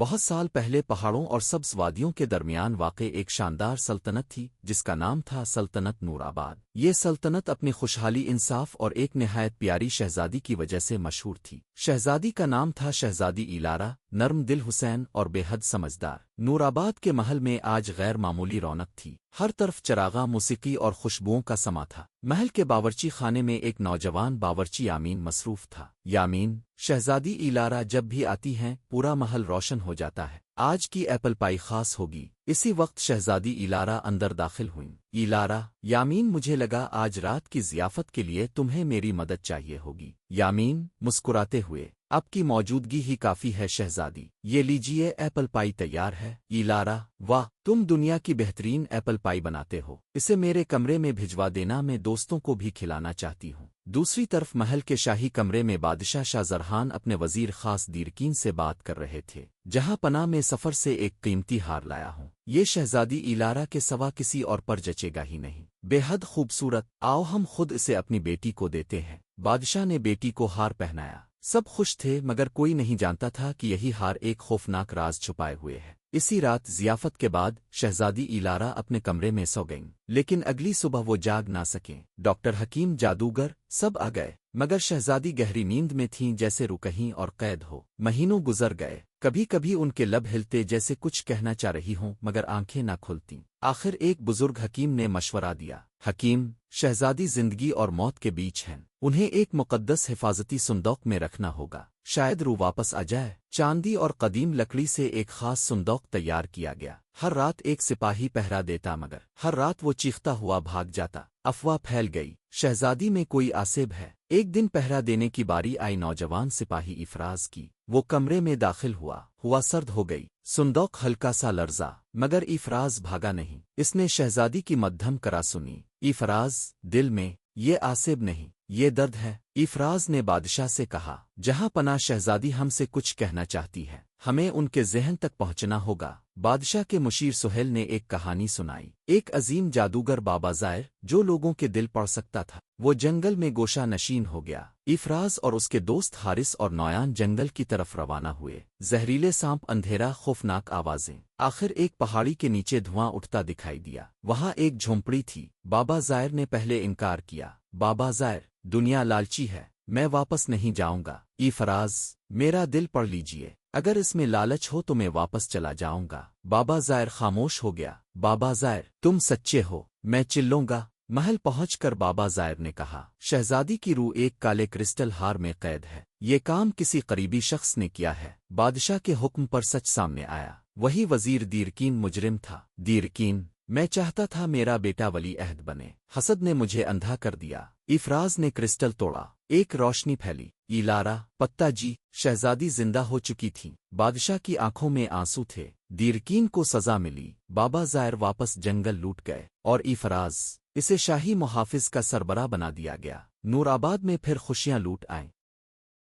بہت سال پہلے پہاڑوں اور سبز وادیوں کے درمیان واقع ایک شاندار سلطنت تھی جس کا نام تھا سلطنت نور آباد۔ یہ سلطنت اپنی خوشحالی، انصاف اور ایک نہایت پیاری شہزادی کی وجہ سے مشہور تھی۔ شہزادی کا نام تھا شہزادی ایلارا، نرم دل حسین اور بے حد سمجھدار۔ نور آباد کے محل میں آج غیر معمولی رونق تھی، ہر طرف چراغاں، موسیقی اور خوشبوؤں کا سما تھا۔ محل کے باورچی خانے میں ایک نوجوان باورچی یامین مصروف تھا۔ یامین، شہزادی ایلارا جب بھی آتی ہیں پورا محل روشن ہو جاتا ہے۔ آج کی ایپل پائی خاص ہوگی۔ اسی وقت شہزادی ایلارا اندر داخل ہوئیں۔ ایلارا، یامین، مجھے لگا آج رات کی ضیافت کے لیے تمہیں میری مدد چاہیے ہوگی۔ یامین مسکراتے ہوئے، آپ کی موجودگی ہی کافی ہے شہزادی، یہ لیجیے ایپل پائی تیار ہے۔ ایلارا، واہ، تم دنیا کی بہترین ایپل پائی بناتے ہو، اسے میرے کمرے میں بھجوا دینا، میں دوستوں کو بھی کھلانا چاہتی ہوں۔ دوسری طرف محل کے شاہی کمرے میں بادشاہ شاہ زرحان اپنے وزیر خاص دیرکین سے بات کر رہے تھے۔ جہاں پناہ میں سفر سے ایک قیمتی ہار لایا ہوں، یہ شہزادی ایلارا کے سوا کسی اور پر جچے گا ہی نہیں، بے حد خوبصورت، آؤ ہم خود اسے اپنی بیٹی کو دیتے ہیں۔ بادشاہ نے بیٹی کو ہار پہنایا، سب خوش تھے مگر کوئی نہیں جانتا تھا کہ یہی ہار ایک خوفناک راز چھپائے ہوئے ہے۔ اسی رات ضیافت کے بعد شہزادی ایلارا اپنے کمرے میں سو گئیں، لیکن اگلی صبح وہ جاگ نہ سکیں۔ ڈاکٹر، حکیم، جادوگر سب آ گئے مگر شہزادی گہری نیند میں تھیں جیسے رکہیں اور قید ہو۔ مہینوں گزر گئے، کبھی کبھی ان کے لب ہلتے جیسے کچھ کہنا چاہ رہی ہوں مگر آنکھیں نہ کھلتیں۔ آخر ایک بزرگ حکیم نے مشورہ دیا، حکیم، شہزادی زندگی اور موت کے بیچ ہیں، انہیں ایک مقدس حفاظتی صندوق میں رکھنا ہوگا، شاید روح واپس آ جائے۔ چاندی اور قدیم لکڑی سے ایک خاص صندوق تیار کیا گیا، ہر رات ایک سپاہی پہرا دیتا مگر ہر رات وہ چیختا ہوا بھاگ جاتا۔ افواہ پھیل گئی، شہزادی میں کوئی آسیب ہے۔ ایک دن پہرا دینے کی باری آئی نوجوان سپاہی افراز کی، وہ کمرے میں داخل ہوا سرد ہو گئی، صندوق ہلکا سا لرزا مگر افراز بھاگا نہیں۔ اس نے شہزادی کی مدھم کرا سنی۔ افراز، دل میں یہ آسیب نہیں، یہ درد ہے۔ افراز نے بادشاہ سے کہا، جہاں پناہ شہزادی ہم سے کچھ کہنا چاہتی ہے، ہمیں ان کے ذہن تک پہنچنا ہوگا۔ بادشاہ کے مشیر سہیل نے ایک کہانی سنائی، ایک عظیم جادوگر بابا زائر جو لوگوں کے دل پڑھ سکتا تھا، وہ جنگل میں گوشہ نشین ہو گیا۔ افراز اور اس کے دوست حارث اور نویان جنگل کی طرف روانہ ہوئے، زہریلے سانپ، اندھیرا، خوفناک آوازیں۔ آخر ایک پہاڑی کے نیچے دھواں اٹھتا دکھائی دیا، وہاں ایک جھونپڑی تھی۔ بابا زائر نے پہلے انکار کیا، بابا زائر، دنیا لالچی ہے، میں واپس نہیں جاؤں گا۔ افراز، میرا دل پڑھ لیجئے، اگر اس میں لالچ ہو تو میں واپس چلا جاؤں گا۔ بابا زائر خاموش ہو گیا۔ بابا زائر، تم سچے ہو، میں چلوں گا۔ محل پہنچ کر بابا زائر نے کہا، شہزادی کی روح ایک کالے کرسٹل ہار میں قید ہے، یہ کام کسی قریبی شخص نے کیا ہے۔ بادشاہ کے حکم پر سچ سامنے آیا، وہی وزیر دیرکین مجرم تھا۔ دیرکین، میں چاہتا تھا میرا بیٹا ولی عہد بنے، حسد نے مجھے اندھا کر دیا۔ افراز نے کرسٹل توڑا، ایک روشنی پھیلی۔ ایلارا، پتا جی، شہزادی زندہ ہو چکی تھیں۔ بادشاہ کی آنکھوں میں آنسو تھے۔ دیرکین کو سزا ملی، بابا زائر واپس جنگل لوٹ گئے اور افراز، اسے شاہی محافظ کا سربراہ بنا دیا گیا۔ نور آباد میں پھر خوشیاں لوٹ آئیں۔